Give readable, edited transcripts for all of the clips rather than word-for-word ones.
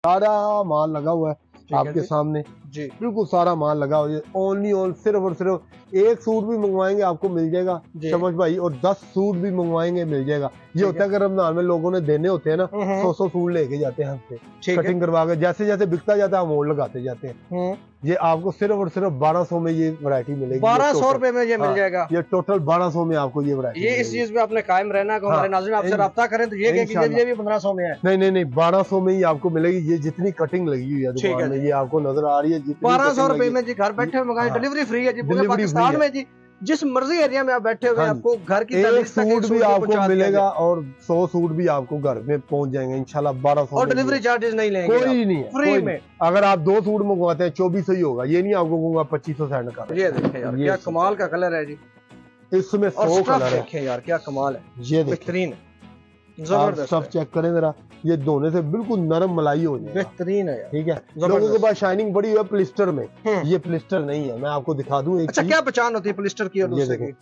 सारा माल लगा हुआ है आपके सामने जी, बिल्कुल सारा माल लगा हुआ है। ओनली ऑन सिर्फ और सिर्फ एक सूट भी मंगवाएंगे आपको मिल जाएगा शमस भाई, और 10 सूट भी मंगवाएंगे मिल जाएगा। ये होता है कि रमजान में लोगों ने देने होते हैं ना, 100 सूट लेके जाते हैं हमसे कटिंग करवा के, जैसे जैसे बिकता जाता है हम और लगाते जाते हैं। ये आपको सिर्फ और सिर्फ 1200 में ये वैरायटी मिलेगी। 1200 रुपए में ये मिल जाएगा। ये टोटल 1200 में आपको ये वैरायटी। ये इस चीज में आपने कायम रहना को हमारे नाज़रीन आपसे रब्ता करें तो ये भी 1500 में है। नहीं 1200 में ही आपको मिलेगी। ये जितनी कटिंग लगी हुई है दुकान में ये आपको नजर आ रही है। 1200 रुपए में जी घर बैठे मंगाए, डिलीवरी फ्री है जी पूरे पाकिस्तान में जी। जिस मर्जी एरिया में आप बैठे हुए आपको घर की एक सूट भी आपको मिलेगा और 100 सूट भी आपको घर में पहुंच जाएंगे इंशाल्लाह 1200। और डिलीवरी चार्जेस नहीं लेंगे, कोई नहीं है फ्री में। अगर आप 2 सूट मंगवाते हैं 2400 ही होगा, ये नहीं आपको कहूंगा 2500 सेंड का। ये देखें यार क्या कमाल का कलर है जी, इसमें 100 कलर है। देखें यार क्या कमाल है, ये बेहतरीन जबरदस्त। सब चेक करें जरा, ये धोने से बिल्कुल नरम मलाई हो जाएगा, बेहतरीन है यार। ठीक है। लोगों के पास शाइनिंग बड़ी है प्लिस्टर में, ये प्लिस्टर नहीं है। मैं आपको दिखा दूं एक। अच्छा क्या पहचान होती है प्लिस्टर की और दूसरे की?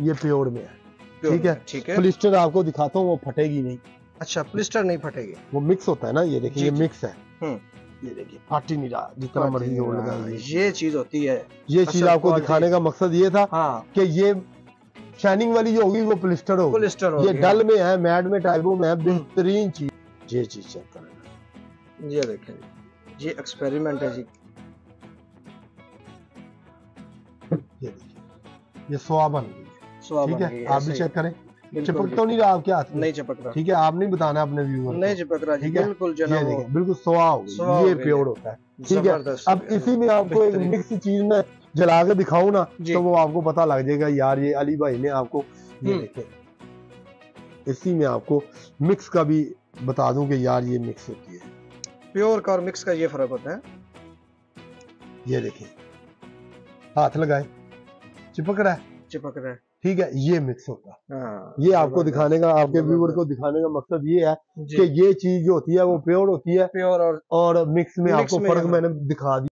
ये प्योर में है, ठीक है। प्लिस्टर आपको दिखाता हूँ, वो फटेगी नहीं। अच्छा प्लिस्टर नहीं फटेगी, वो मिक्स होता है ना। ये देखिए ये मिक्स है, ये देखिए फट ही नहीं रहा जितना मर्जी जोड़ लगाइए। ये चीज होती है, ये चीज आपको दिखाने का मकसद ये था कि ये शाइनिंग वाली जो होगी वो प्लिस्टर होगी। ये डल में है, मैट में, टाइबो में है, बेहतरीन चीज। ये चीज चेक करें, ये देखें ये एक्सपेरिमेंट है जी। ये देखिए ये सोआ बन गई, ठीक है। आप भी चेक करें, चिपक तो नहीं रहा आपके हाथ में? नहीं चिपक रहा, ठीक है। आप नहीं बताना अपने व्यूअर नहीं चिपक रहा, ठीक है। बिल्कुल जनाब, ये देखिए बिल्कुल सोआ हो गई, ये प्योर होता है, ठीक है। अब इसी में आपको एक मिक्स चीज में जला के दिखाऊं ना तो वो आपको पता लग जाएगा यार। ये अली भाई ने आपको ये देखे, इसी में आपको मिक्स का भी बता दूं कि यार ये मिक्स होती है। प्योर का और मिक्स का ये फर्क होता है। ये देखिए हाथ लगाए, चिपक रहा है, ठीक है। ये मिक्स होता है। ये आपको दिखाने का, आपके व्यूअर को दिखाने का मकसद ये है कि ये चीज जो होती है वो प्योर होती है, प्योर और मिक्स में आपको फर्क मैंने दिखा दिया।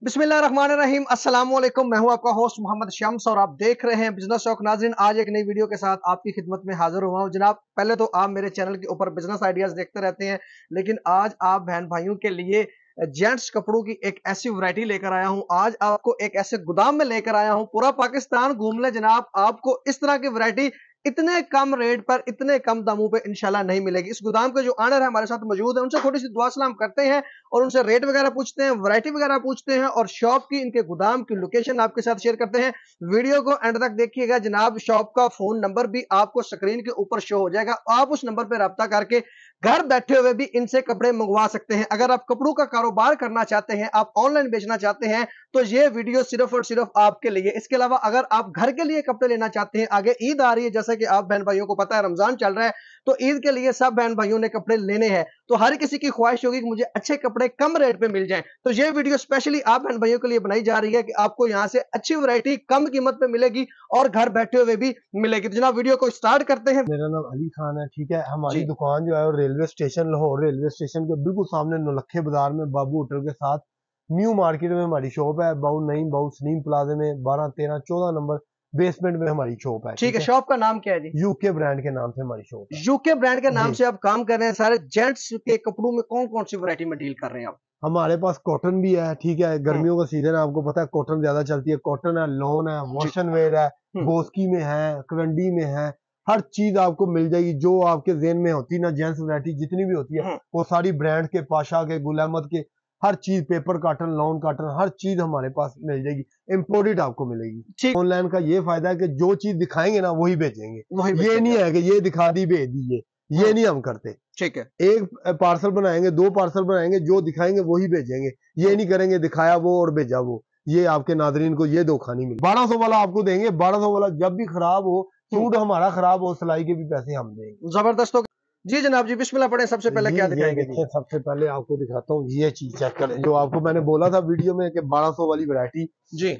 बिस्मिल्लाहिर्रहमानिर्रहीम, अस्सलाम वालेकुम। मैं हूं आपका होस्ट मोहम्मद शम्स और आप देख रहे हैं बिजनेस शौक। नाज़रीन आज एक नई वीडियो के साथ आपकी खिदमत में हाजिर हुआ हूं। जनाब पहले तो आप मेरे चैनल के ऊपर बिजनेस आइडियाज देखते रहते हैं, लेकिन आज आप बहन भाइयों के लिए जेंट्स कपड़ों की एक ऐसी वैरायटी लेकर आया हूं। आज आपको एक ऐसे गोदाम में लेकर आया हूं, पूरा पाकिस्तान घूम ले जनाब, आपको इस तरह की वैरायटी इतने कम रेट पर, इतने कम दामों पे इंशाल्लाह नहीं मिलेगी। इस गोदाम के जो ऑनर है हमारे साथ मौजूद है, उनसे थोड़ी सी दुआ सलाम करते हैं और उनसे रेट वगैरह पूछते हैं, वैरायटी वगैरह पूछते हैं और शॉप की, इनके गोदाम की लोकेशन आपके साथ शेयर करते हैं। वीडियो को एंड तक देखिएगा जनाब। शॉप का फोन नंबर भी आपको स्क्रीन के ऊपर शो हो जाएगा, आप उस नंबर पर रब्ता करके घर बैठे हुए भी इनसे कपड़े मंगवा सकते हैं। अगर आप कपड़ों का कारोबार करना चाहते हैं, आप ऑनलाइन बेचना चाहते हैं तो ये वीडियो सिर्फ और सिर्फ आपके लिए। इसके अलावा अगर आप घर के लिए कपड़े लेना चाहते हैं, आगे ईद आ रही है, जैसा कि आप बहन भाइयों को पता है रमजान चल रहा है, तो ईद के लिए सब बहन भाइयों ने कपड़े लेने हैं, तो हर किसी की ख्वाहिश होगी कि मुझे अच्छे कपड़े कम रेट पे मिल जाएं। तो ये वीडियो स्पेशली आप बहन भाइयों के लिए बनाई जा रही है कि आपको यहां से अच्छी वैरायटी कम कीमत पे मिलेगी और घर बैठे हुए भी मिलेगी। तो जनाब वीडियो को स्टार्ट करते हैं। मेरा नाम अली खान है, ठीक है। हमारी दुकान जो है railway station, Lahore railway station के बिल्कुल सामने नौलखे बाजार में बाबू होटल के साथ न्यू मार्केट में हमारी शॉप है। बाउ सलीम प्लाजा में 12, 13, 14 नंबर बेसमेंट में हमारी शॉप है, ठीक है। शॉप का नाम क्या है जी? यूके ब्रांड के नाम से हमारी शॉप है। यूके ब्रांड के नाम से आप काम कर रहे हैं। सारे जेंट्स के कपड़ों में कौन कौन सी वैरायटी में डील कर रहे हैं आप? हमारे पास कॉटन भी है, ठीक है। गर्मियों का सीजन है, आपको पता है कॉटन ज्यादा चलती है। कॉटन है, लॉन है, वॉशन वेयर है, बोस्की में है, कवंडी में है, हर चीज आपको मिल जाएगी जो आपके ज़हन में होती है ना। जेंट्स वैरायटी जितनी भी होती है वो सारी ब्रांड के, पाशा के, गुल अहमद के, हर चीज, पेपर कॉटन, लॉन कॉटन, हर चीज हमारे पास मिल जाएगी। इम्पोर्टेड आपको मिलेगी। ऑनलाइन का ये फायदा है कि जो चीज दिखाएंगे ना वही बेचेंगे। ये नहीं है कि ये दिखा दी भेज दी, ये नहीं हम करते, ठीक है। एक पार्सल बनाएंगे, 2 पार्सल बनाएंगे, जो दिखाएंगे वही भेजेंगे। ये नहीं करेंगे दिखाया वो और भेजा वो। ये आपके नादरीन को ये धोखा नहीं मिलेगा। 1200 वाला आपको देंगे, 1200 वाला जब भी खराब हो, सूट हमारा खराब हो, सिलाई के भी पैसे हम देंगे। जबरदस्त हो जी। जनाब जी बिस्मिल्लाह पढ़े। सबसे पहले क्या दिखाएंगे? सबसे पहले आपको दिखाता हूँ ये चीज चेक करें, जो आपको मैंने बोला था वीडियो में कि 1200 वाली वैरायटी। जी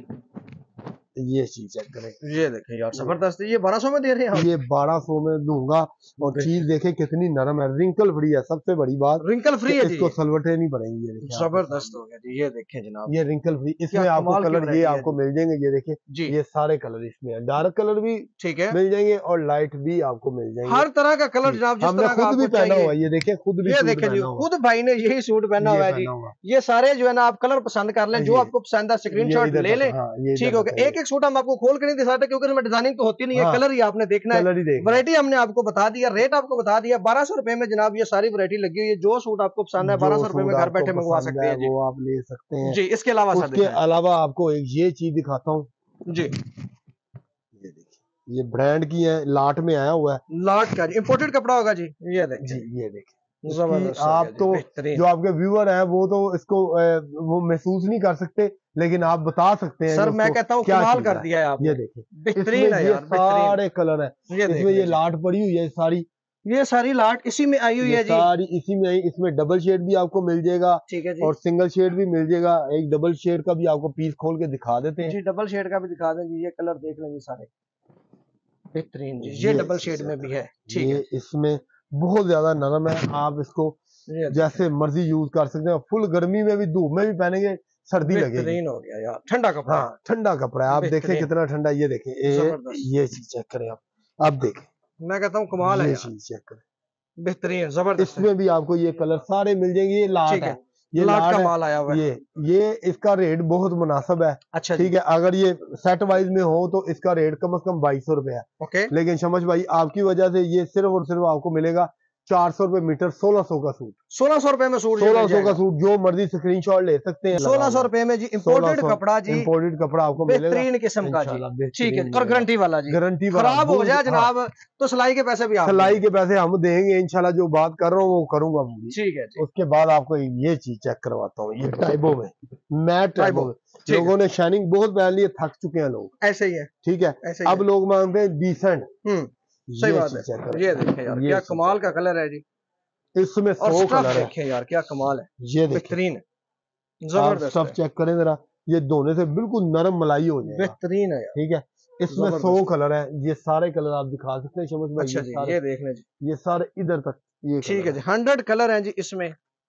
ये चीज चेक करें, ये देखें यार जबरदस्त है। ये 1200 में दे रहे हैं आप? ये 1200 में दूंगा। और चीज देखे कितनी नरम है, रिंकल फ्री है, सबसे बड़ी बात रिंकल फ्री है जी, इसको सलवटे नहीं पड़ेंगी। ये देखिए जबरदस्त हो गया जी। ये देखें जनाब, ये रिंकल फ्री, इसमें आपको कलर ये आपको मिल जाएंगे। ये देखिए जी, ये सारे कलर इसमें है, डार्क कलर भी ठीक है मिल जाएंगे और लाइट भी आपको मिल जाएंगे, हर तरह का कलर जनाब, जिस हमने तरह का खुद भी आपको पहना चाहिए। हुआ है। ये देखिए खुद भी ये सूट देखें जी, पहना हुआ, खुद भाई ने यही सूट पहना हुआ है जी। ये सारे जो है ना आप कलर पसंद कर लें, जो आपको पसंद है स्क्रीनशॉट ले लें। ठीक हो गया। एक एक सूट हम आपको खोल के नहीं दिखाते क्योंकि इसमें डिजाइनिंग तो होती नहीं है, कलर ही आपने देखना है। वैरायटी हमने आपको बता दिया, रेट आपको बता दिया। 1200 रुपए में जनाब ये सारी वैरायटी लगी हुई है। जो सूट आपको पसंद है 1200 रुपए में घर बैठे मंगवा सकते हैं वो आप ले सकते हैं जी। इसके अलावा उसके अलावा आपको एक ये चीज दिखाता हूँ जी। ये देखिए, ये ब्रांड की है, लाट में आया हुआ है। लाट का जी, इंपोर्टेड कपड़ा होगा जी। ये देखिए जी, ये देखिए आप तो जो आपके व्यूअर है वो तो इसको वो महसूस नहीं कर सकते, लेकिन आप बता सकते हैं सर। मैं कहता हूँ कमाल कर दिया है आपने। ये देखिए बेहतरीन है यार, सारे कलर है इसमें। ये लाट पड़ी हुई है सारी, ये सारी लाट इसी में आई हुई है जी, सारी इसी में आई। इसमें डबल शेड भी आपको मिल जाएगा, ठीक है जी, और सिंगल शेड भी मिल जाएगा। एक डबल शेड का भी आपको पीस खोल के दिखा देते हैं जी। डबल शेड का भी दिखा दें जी। ये कलर देख लेंगे सारे, बेहतरीन जी। ये डबल शेड में भी है, ठीक है। इसमें बहुत ज्यादा नरम है, आप इसको जैसे मर्जी यूज कर सकते हैं। फुल गर्मी में भी, धूप में भी पहनेंगे, सर्दी लगेगी। बेहतरीन हो गया यार, ठंडा कपड़ा। हाँ ठंडा कपड़ा है। आप देखें कितना ठंडा। ये देखें ये चीज चेक करें आप देखें, मैं कहता हूँ कमाल है, ये चीज चेक करें, बेहतरीन जबरदस्त। इसमें भी आपको ये कलर सारे मिल जाएंगे। ये लाट है, ये लाट का है, माल आया हुआ है। ये इसका रेट बहुत मुनासिब है। अच्छा ठीक है, अगर ये सेट वाइज में हो तो इसका रेट कम से कम 2200 रुपए है। ओके। लेकिन शमस भाई आपकी वजह से ये सिर्फ और सिर्फ आपको मिलेगा 400 रुपए मीटर, 1600 का सूट। 1600 रुपए में सूट, 1600 का सूट, जो मर्जी स्क्रीनशॉट ले सकते हैं। 1600 रुपए में जी, इंपोर्टेड कपड़ा जी, इंपोर्टेड कपड़ा आपको मिलेगा, बेहतरीन किस्म का जी, ठीक है। और गारंटी वाला जी, गारंटी खराब हो जाए जनाब तो सिलाई के पैसे भी आप सिलाई के पैसे हम देंगे इंशाल्लाह। जो बात कर रहा हूँ वो करूंगा, ठीक है जी। उसके बाद आपको ये चीज चेक करवाता हूँ। ये टाइबो में, मैट टाइबो में लोगों ने शाइनिंग बहुत पहन ली है, थक चुके हैं लोग, ऐसे ही है, ठीक है। अब लोग मांगते हैं डिसेंट। सही बात है। ये देखें यार, क्या कमाल का कलर है जी। इसमें 100 कलर है। देखें यार क्या कमाल है, ये बेहतरीन जबरदस्त। सब चेक करें जरा, ये धोने से बिल्कुल नरम मलाई हो जाएगा, बेहतरीन है यार, ठीक है। इसमें 100 कलर है। ये सारे कलर आप दिखा सकते हैं शमस भाई। अच्छा जी, ये देख लें जी, ये सारे इधर तक, ये ठीक है जी। 100 कलर हैं जी इसमें।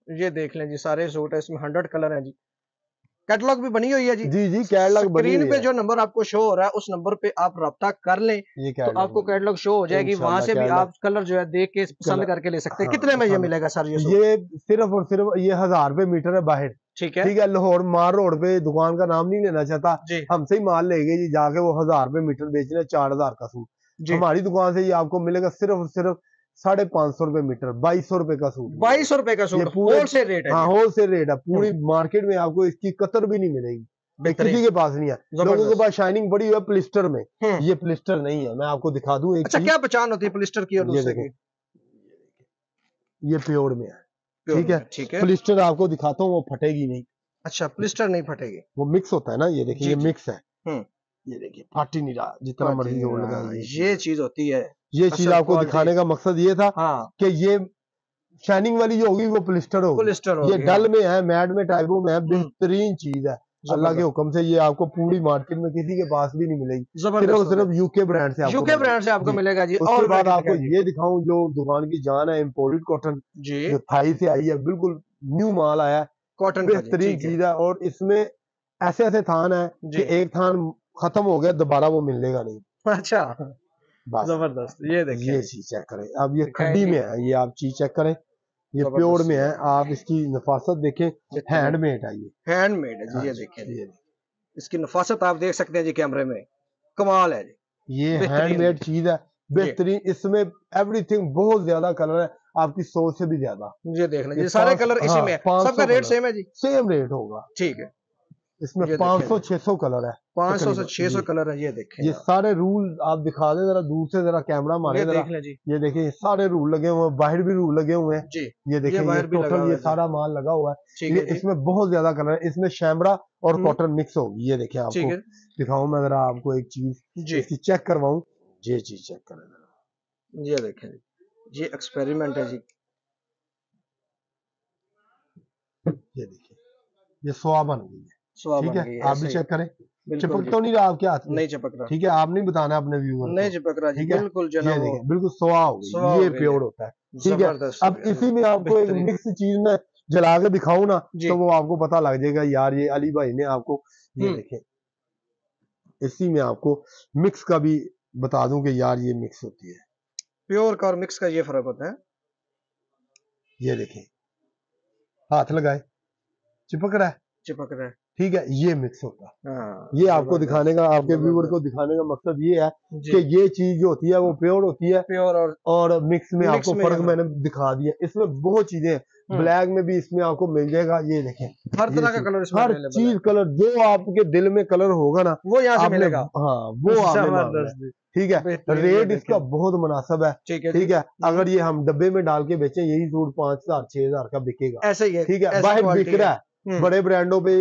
ये देख लें जी, सारे सूट है इसमें 100 कलर हैं जी। कैटलॉग भी बनी हुई है जी। जी कैटलॉग बनी हुई है। स्क्रीन पे जो नंबर आपको शो हो रहा है उस नंबर पे आप रब्ता कर लें तो आपको कैटलॉग शो हो जाएगी। वहां से भी आप कलर जो है देख के पसंद करके ले सकते हैं। कितने में ये मिलेगा सर? ये सिर्फ और सिर्फ ये 1000 रुपए मीटर है बाहर, ठीक है। ठीक है। लाहौर मार रोड पे, दुकान का नाम नहीं लेना चाहता, हमसे ही माल लेंगे जी जाके, वो 1000 रुपए मीटर बेच रहे हैं, 4000 का सूट। हमारी दुकान से ये आपको मिलेगा सिर्फ और सिर्फ 550 रुपए मीटर, 2200 रुपए का सूट। 2200 रुपए का सूट, होलसेल रेट है। हाँ होलसेल रेट है। पूरी मार्केट में आपको इसकी कतर भी नहीं मिलेगी, किसी के पास नहीं है। लोगों के पास शाइनिंग बड़ी हुई है प्लिस्टर में, ये प्लिस्टर नहीं है। मैं आपको दिखा दूं एक। अच्छा, क्या पहचान होती है प्लिस्टर की और दूसरे की? ये प्योर में है, ठीक है, ठीक है। प्लिस्टर आपको दिखाता हूँ, वो फटेगी नहीं। अच्छा, प्लिस्टर नहीं फटेगी, वो मिक्स होता है ना। ये देखिए, ये मिक्स है, ये देखिए फट ही नहीं रहा, जितना मर्जी जोड़ लगा। ये चीज होती है। ये चीज आपको दिखाने का मकसद ये था कि ये शाइनिंग वाली जो होगी वो प्लिस्टर होगी। ये डल में है, मैट में, टाइपो में है, बेहतरीन चीज है। अल्लाह के हुक्म से ये आपको पूरी मार्केट में किसी के पास भी नहीं मिलेगी, सिर्फ यूके ब्रांड से। यूके ब्रांड से आपको मिलेगा जी। उसके बाद आपको ये दिखाऊं जो दुकान की जान है, इम्पोर्टेड कॉटन जो थाई से आई है, बिल्कुल न्यू माल आया है, कॉटन बेहतरीन चीज है। और इसमें ऐसे ऐसे थान है कि एक थान खत्म हो गया, दोबारा वो मिलेगा नहीं। अच्छा, जबरदस्त। ये देखिए, ये चीज चेक करें। अब ये खड्डी में है, ये आप चीज चेक करें, ये प्योर में है। आप इसकी नफासत देखें, हैंडमेड है, ये हैंडमेड है जी। ये देखिए, इसकी नफासत आप देख सकते हैं जी कैमरे में, कमाल है जी। ये हैंडमेड चीज है, बेहतरीन। इसमें एवरीथिंग बहुत ज्यादा कलर है, आपकी सोच से भी ज्यादा। ये देख लें, ये सारे कलर इसी में है। सबका रेट सेम है जी, सेम रेट होगा, ठीक है। इसमें 500-600 कलर है, 500 से 600 कलर है। ये देखें, ये सारे रूल आप दिखा दें जरा दूर से, जरा कैमरा मारे जरा। ये देखिए, सारे रूल लगे हुए हैं, बाहर भी रूल लगे हुए हैं जी। ये देखिए, ये टोटल ये सारा माल लगा हुआ है। ये इसमें बहुत ज्यादा कलर है, इसमें शैमरा और कॉटन मिक्स होगी। ये देखिए, आपको दिखाऊं मैं जरा, आपको एक चीज इसकी चेक करवाऊं। ये चीज चेक करें जरा, ये देखें, ये एक्सपेरिमेंट है जी। ये देखिए, ये सोआ बन गई है, ठीक है। आप भी चेक करें, चिपक तो नहीं रहा आपके हाथ में? नहीं चिपक रहा। ठीक है, आप नहीं बताना अपने व्यूअर नहीं चिपक रहा जी, ठीक है? बिल्कुल ये जनाब देखिए बिल्कुल सोआ हो सोआ गई, ये हो गई प्योर है। होता है। ठीक है, जबरदस्त अब इसी में आपको एक बेहतरीन। मिक्स चीज में जला के दिखाऊं ना जी। तो वो आपको पता लग जाएगा यार, ये अली भाई ने आपको ये देखें, इसी में आपको मिक्स का भी बता दूं कि यार ये मिक्स होती है। प्योर का और मिक्स का ये फर्क होता है। ये देखें, हाथ लगाए, चिपक रहा है, चिपक रहा है। ठीक है, ये मिक्स होता है। हाँ, ये आपको दिखाने का, आपके व्यूअर को दिखाने का मकसद ये है कि ये चीज जो होती है वो प्योर होती है, प्योर और मिक्स में मिक्स आपको में फर्क मैंने दिखा दिया। इसमें बहुत चीजें हैं, ब्लैक में भी इसमें आपको मिल जाएगा। ये देखें, हर तरह का कलर इसमें हर अवेलेबल चीज है। कलर जो आपके दिल में कलर होगा ना वो यहाँ से आपने, मिलेगा। हाँ वो आपने मांगना है। ठीक है, बेहतरीन, रेट ये इसका देखें। बहुत मुनासिब है। ठीक है ठीक है, अगर ये हम डब्बे में डाल के बेचें यही सूट 5,000 6,000 का बिकेगा। ऐसे ही है, ठीक है, ऐसी बाहर क्वालिटी बिक रहा है। है बड़े ब्रांडों पे,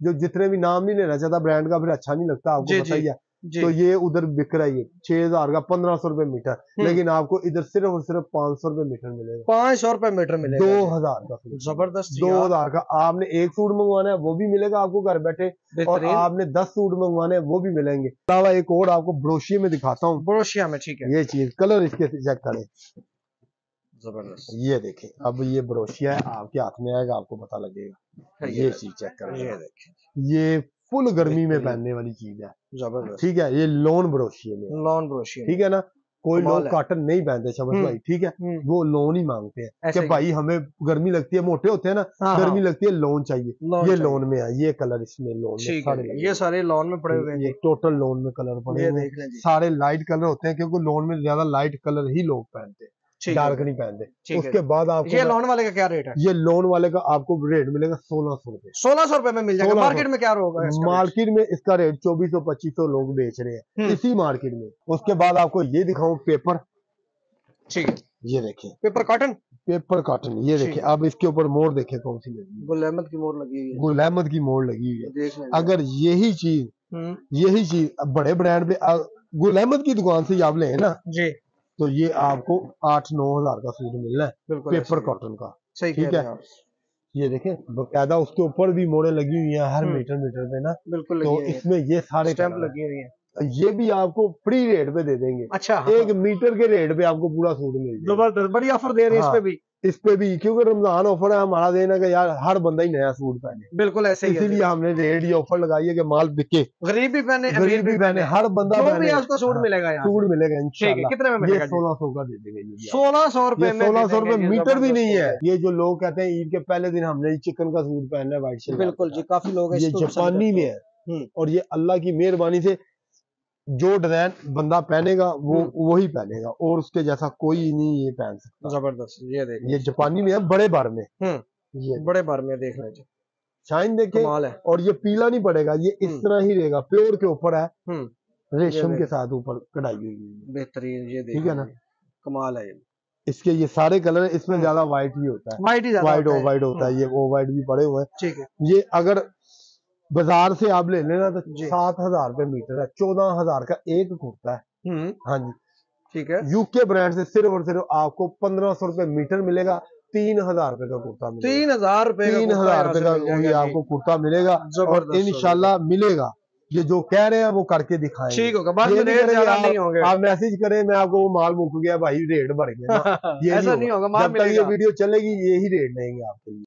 जो जितने भी नाम नहीं लेना चाहता ब्रांड का, फिर अच्छा नहीं लगता, आपको जी, पता ही है। जी। तो ये उधर बिक रहा है ये 6,000 का 1,500 रुपए मीटर, लेकिन आपको इधर सिर्फ और सिर्फ 500 रुपए मीटर मिलेगा। 500 रुपए मीटर मिलेगा। 2,000 का सूट, जबरदस्त 2,000 का। आपने एक सूट मंगवाना है वो भी मिलेगा आपको घर बैठे, और आपने 10 सूट मंगवाने हैं वो भी मिलेंगे। अलावा एक और आपको ब्रोशिया में दिखाता हूँ, ब्रोशिया में। ठीक है, ये चीज कलर इसके चेक करें, जबरदस्त। ये देखें, अब ये ब्रोशिया है, आपके हाथ में आएगा आपको पता लगेगा। ये चीज चेक करें, ये देखें, ये फुल गर्मी में पहनने वाली चीज है। जबरदस्त। ठीक है, ये लॉन ब्रोशिया में, लॉन ब्रोशिया। ठीक है ना। कोई लोग कॉटन नहीं पहनते शमस भाई, ठीक है, वो लोन ही मांगते हैं कि भाई हमें गर्मी लगती है, मोटे होते हैं ना, गर्मी लगती है, लोन चाहिए। ये लोन में है, ये कलर इसमें लोन में सारे, ये सारे लोन में पड़े हुए हैं, ये टोटल लोन में कलर पड़े हुए हैं, सारे लाइट कलर होते हैं, क्योंकि लोन में ज्यादा लाइट कलर ही लोग पहनते हैं, डार्क नहीं पहनते। उसके बाद आपको ये लोन वाले का क्या रेट है? ये लोन वाले का आपको रेट मिलेगा 1,600 रुपए। 1,600 रुपए में मिल जाएगा। मार्केट में क्या होगा? मार्केट में इसका रेट 2,400-2,500 लोग बेच रहे हैं इसी मार्केट में। उसके बाद आपको ये दिखाऊं पेपर, ठीक है, ये देखें पेपर कॉटन, पेपर कॉटन, ये देखें। अब इसके ऊपर मोड़ देखें कौन सी लगी है, गुल अहमद की मोड़ लगी हुई है। गुल अहमद की मोड़ लगी हुई है। अगर यही चीज बड़े ब्रांड पे गुल अहमद की दुकान से आप लें ना जी, तो ये आपको 8-9 हजार का सूट मिलना है पेपर कॉटन का। ठीक है, ये देखें बकायदा उसके ऊपर भी मोड़े लगी हुई हैं हर मीटर मीटर पे ना, बिल्कुल। तो इसमें ये सारे स्टैंप लगी हुई है। ये भी आपको फ्री रेट पे दे देंगे। अच्छा, 1 मीटर के रेट पे आपको पूरा सूट मिल जाएगा। जबरदस्त, बड़ी ऑफर दे रहे हैं इस पे भी, क्योंकि रमजान ऑफर है, हमारा देना कि यार हर बंदा ही नया सूट पहने। बिल्कुल ऐसे ही, इसीलिए हमने रेट ये ऑफर लगाई है कि माल बिके, गरीब भी पहने, गरीब भी पहने, हर बंदा पहने, उसको सूट मिलेगा यार, सूट मिलेगा इंशाल्लाह। कितने में मिलेगा? 1,600 का दे देंगे। 1,600 रुपए में, 1,600 रुपए मीटर भी नहीं है। ये जो लोग कहते हैं ईद के पहले दिन हमने चिकन का सूट पहनना है व्हाइट शर्ट, बिल्कुल जी, काफी लोग ये जापानी में है, और ये अल्लाह की मेहरबानी से जो डिजाइन बंदा पहनेगा वो वही पहनेगा, और उसके जैसा कोई नहीं ये पहन सकता। जबरदस्त, ये देखिए, ये जापानी में है, बड़े बार में, ये बड़े बार में देख लीजिए, शाइन देखे, और ये पीला नहीं पड़ेगा, ये इस तरह ही रहेगा, प्योर के ऊपर है, रेशम के साथ ऊपर कढ़ाई हुई है, बेहतरीन। ये ठीक है ना, कमाल है। इसके ये सारे कलर, इसमें ज्यादा व्हाइट ही होता है, व्हाइट होता है, ये वो व्हाइट भी पड़े हुए हैं। ठीक है, ये अगर बाजार से आप ले लेना तो 7,000 रुपए मीटर है, 14,000 का एक कुर्ता है। हाँ जी, ठीक है। यूके ब्रांड से सिर्फ और सिर्फ आपको 1,500 रुपए मीटर मिलेगा, 3,000 रुपए का कुर्ता मिलेगा। 3,000 रुपए, 3,000 रुपए का आपको कुर्ता मिलेगा, और इंशाल्लाह मिलेगा। ये जो कह रहे हैं वो करके दिखाएंगे। ठीक होगा, बाद में रेट ज्यादा नहीं होंगे। आप मैसेज करें मैं आपको वो माल मुक गया भाई, रेट बढ़ गया, ये ऐसा नहीं होगा। जब तक ये वीडियो चलेगी यही रेट लेंगे आपके लिए।